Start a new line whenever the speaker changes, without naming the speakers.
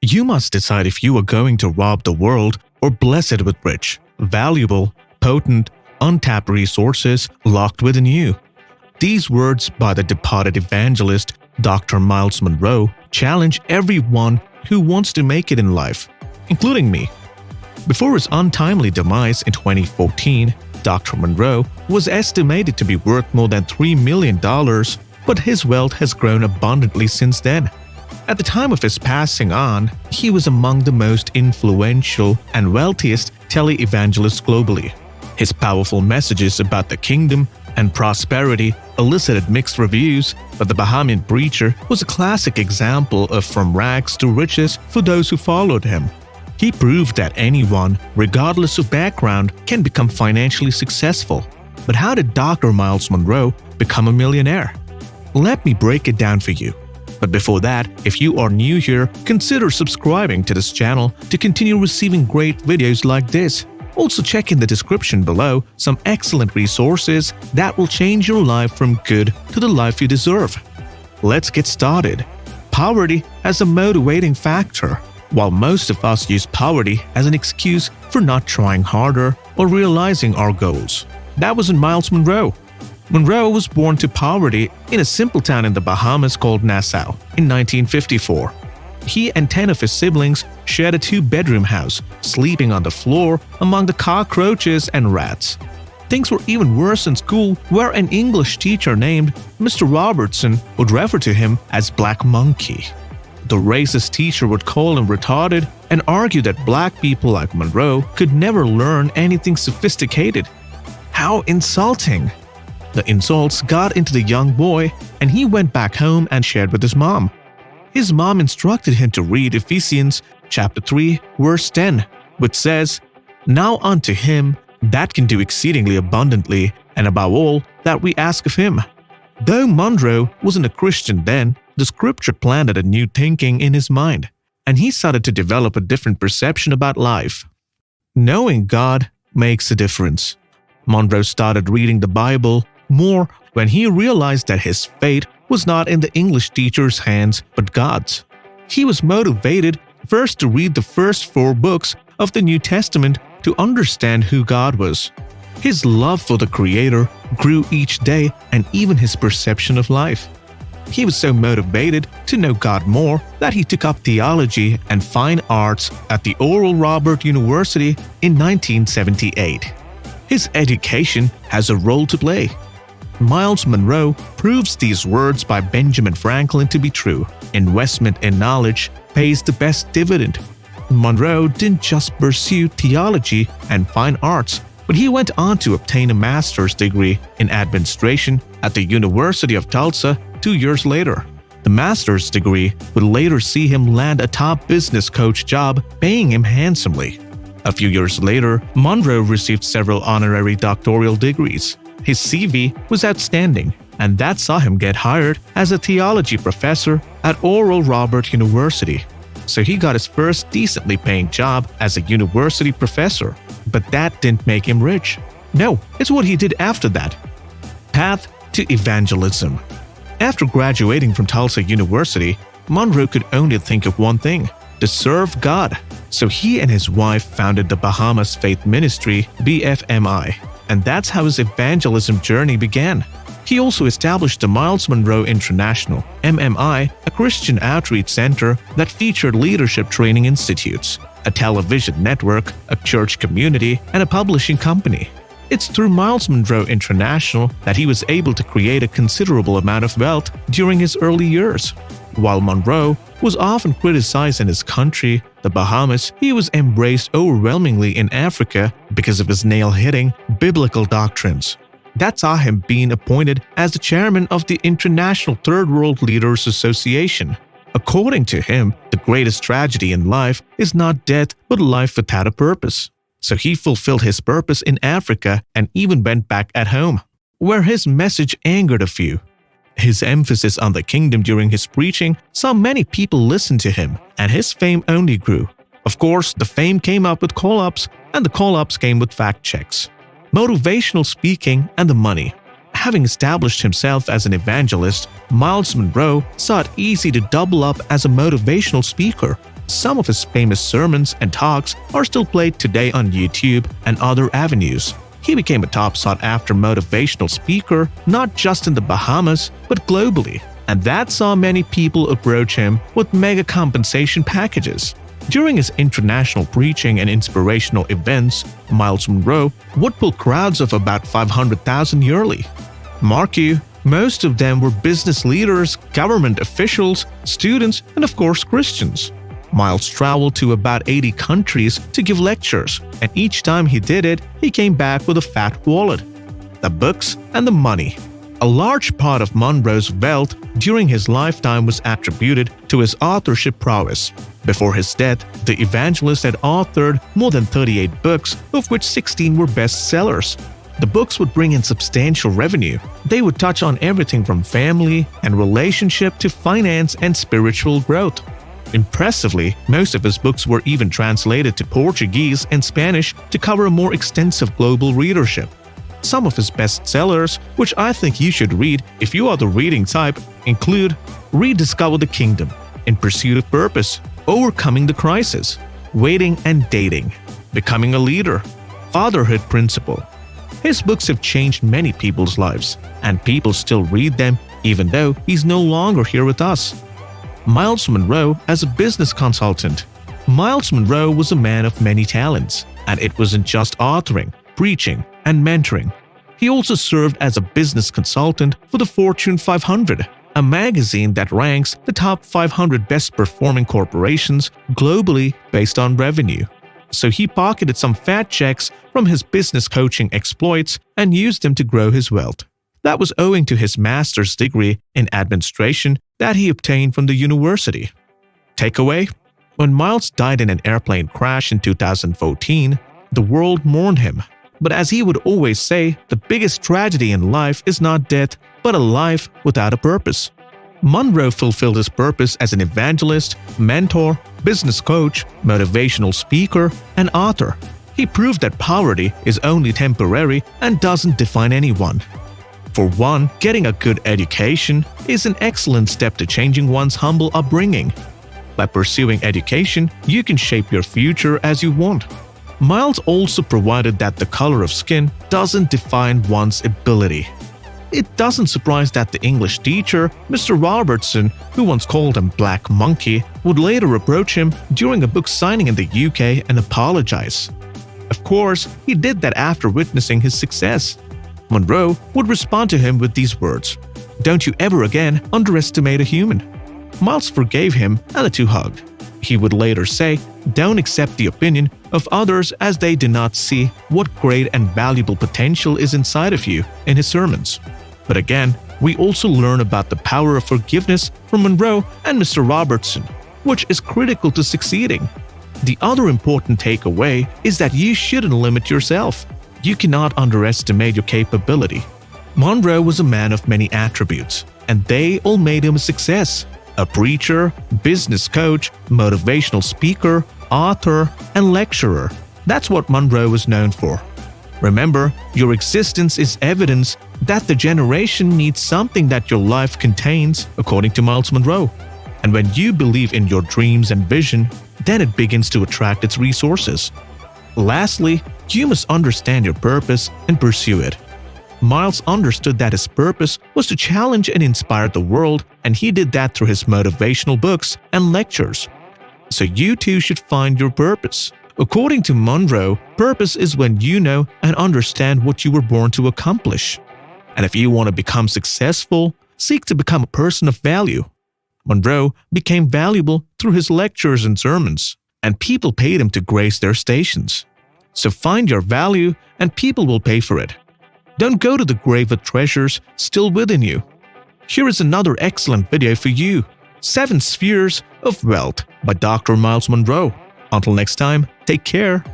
You must decide if you are going to rob the world or bless it with rich, valuable, potent, untapped resources locked within you. These words by the departed evangelist Dr. Myles Munroe challenge everyone who wants to make it in life, including me. Before his untimely demise in 2014, Dr. Munroe was estimated to be worth more than $3 million, but his wealth has grown abundantly since then. At the time of his passing on, he was among the most influential and wealthiest televangelists globally. His powerful messages about the kingdom and prosperity elicited mixed reviews, but the Bahamian preacher was a classic example of from rags to riches for those who followed him. He proved that anyone, regardless of background, can become financially successful. But how did Dr. Myles Munroe become a millionaire? Let me break it down for you. But before that, if you are new here, consider subscribing to this channel to continue receiving great videos like this. Also check in the description below some excellent resources that will change your life from good to the life you deserve. Let's get started. Poverty as a motivating factor. While most of us use poverty as an excuse for not trying harder or realizing our goals, that wasn't Myles Munroe. Munroe was born to poverty in a simple town in the Bahamas called Nassau in 1954. He and 10 of his siblings shared a 2-bedroom house, sleeping on the floor among the cockroaches and rats. Things were even worse in school, where an English teacher named Mr. Robertson would refer to him as Black Monkey. The racist teacher would call him retarded and argue that black people like Munroe could never learn anything sophisticated. How insulting! The insults got into the young boy, and he went back home and shared with his mom. His mom instructed him to read Ephesians chapter 3, verse 10, which says, "Now unto him that can do exceedingly abundantly, and above all that we ask of him." Though Munroe wasn't a Christian then, the scripture planted a new thinking in his mind, and he started to develop a different perception about life. Knowing God makes a difference. Munroe started reading the Bible more when he realized that his fate was not in the English teacher's hands but God's. He was motivated first to read the first 4 books of the New Testament to understand who God was. His love for the Creator grew each day, and even his perception of life. He was so motivated to know God more that he took up theology and fine arts at the Oral Roberts University in 1978. His education has a role to play. Myles Munroe proves these words by Benjamin Franklin to be true. Investment in knowledge pays the best dividend. Munroe didn't just pursue theology and fine arts, but he went on to obtain a master's degree in administration at the University of Tulsa 2 years later. The master's degree would later see him land a top business coach job, paying him handsomely. A few years later, Munroe received several honorary doctoral degrees. His CV was outstanding, and that saw him get hired as a theology professor at Oral Roberts University. So he got his first decently paying job as a university professor. But that didn't make him rich. No, it's what he did after that. Path to evangelism. After graduating from Tulsa University, Munroe could only think of one thing: to serve God. So he and his wife founded the Bahamas Faith Ministry, BFMI, and that's how his evangelism journey began. He also established the Myles Munroe International, MMI, a Christian outreach center that featured leadership training institutes, a television network, a church community, and a publishing company. It's through Myles Munroe International that he was able to create a considerable amount of wealth during his early years. While Munroe was often criticized in his country, the Bahamas, he was embraced overwhelmingly in Africa because of his nail-hitting biblical doctrines. That saw him being appointed as the chairman of the International Third World Leaders Association. According to him, the greatest tragedy in life is not death but life without a purpose. So he fulfilled his purpose in Africa and even went back at home, where his message angered a few. His emphasis on the kingdom during his preaching saw many people listen to him, and his fame only grew. Of course, the fame came up with call-ups, and the call-ups came with fact checks. Motivational speaking and the money. Having established himself as an evangelist, Myles Munroe saw it easy to double up as a motivational speaker. Some of his famous sermons and talks are still played today on YouTube and other avenues. He became a top sought-after motivational speaker not just in the Bahamas but globally, and that saw many people approach him with mega compensation packages. During his international preaching and inspirational events, Myles Munroe would pull crowds of about 500,000 yearly. Mark you, most of them were business leaders, government officials, students, and of course Christians. Myles traveled to about 80 countries to give lectures, and each time he did it, he came back with a fat wallet, the books, and the money. A large part of Munroe's wealth during his lifetime was attributed to his authorship prowess. Before his death, the Evangelist had authored more than 38 books, of which 16 were bestsellers. The books would bring in substantial revenue. They would touch on everything from family and relationship to finance and spiritual growth. Impressively, most of his books were even translated to Portuguese and Spanish to cover a more extensive global readership. Some of his bestsellers, which I think you should read if you are the reading type, include Rediscover the Kingdom, In Pursuit of Purpose, Overcoming the Crisis, Waiting and Dating, Becoming a Leader, Fatherhood Principle. His books have changed many people's lives, and people still read them even though he's no longer here with us. Myles Munroe as a business consultant. Myles Munroe was a man of many talents, and it wasn't just authoring, preaching, and mentoring. He also served as a business consultant for the Fortune 500, a magazine that ranks the top 500 best-performing corporations globally based on revenue. So he pocketed some fat checks from his business coaching exploits and used them to grow his wealth. That was owing to his master's degree in administration that he obtained from the university. Takeaway: when Myles died in an airplane crash in 2014, the world mourned him. But as he would always say, the biggest tragedy in life is not death, but a life without a purpose. Munroe fulfilled his purpose as an evangelist, mentor, business coach, motivational speaker, and author. He proved that poverty is only temporary and doesn't define anyone. For one, getting a good education is an excellent step to changing one's humble upbringing. By pursuing education, you can shape your future as you want. Myles also provided that the color of skin doesn't define one's ability. It doesn't surprise that the English teacher, Mr. Robertson, who once called him Black Monkey, would later approach him during a book signing in the UK and apologize. Of course, he did that after witnessing his success. Munroe would respond to him with these words, "Don't you ever again underestimate a human." Myles forgave him and the two hugged. He would later say, "Don't accept the opinion of others as they do not see what great and valuable potential is inside of you," in his sermons. But again, we also learn about the power of forgiveness from Munroe and Mr. Robertson, which is critical to succeeding. The other important takeaway is that you shouldn't limit yourself. You cannot underestimate your capability. Munroe was a man of many attributes, and they all made him a success. A preacher, business coach, motivational speaker, author, and lecturer. That's what Munroe was known for. Remember, your existence is evidence that the generation needs something that your life contains, according to Myles Munroe. And when you believe in your dreams and vision, then it begins to attract its resources. Lastly, you must understand your purpose and pursue it. Myles understood that his purpose was to challenge and inspire the world, and he did that through his motivational books and lectures. So you too should find your purpose. According to Munroe, purpose is when you know and understand what you were born to accomplish. And if you want to become successful, seek to become a person of value. Munroe became valuable through his lectures and sermons, and people paid him to grace their stations. So find your value and people will pay for it. Don't go to the grave with treasures still within you. Here is another excellent video for you, 7 Spheres of Wealth by Dr. Myles Munroe. Until next time, take care.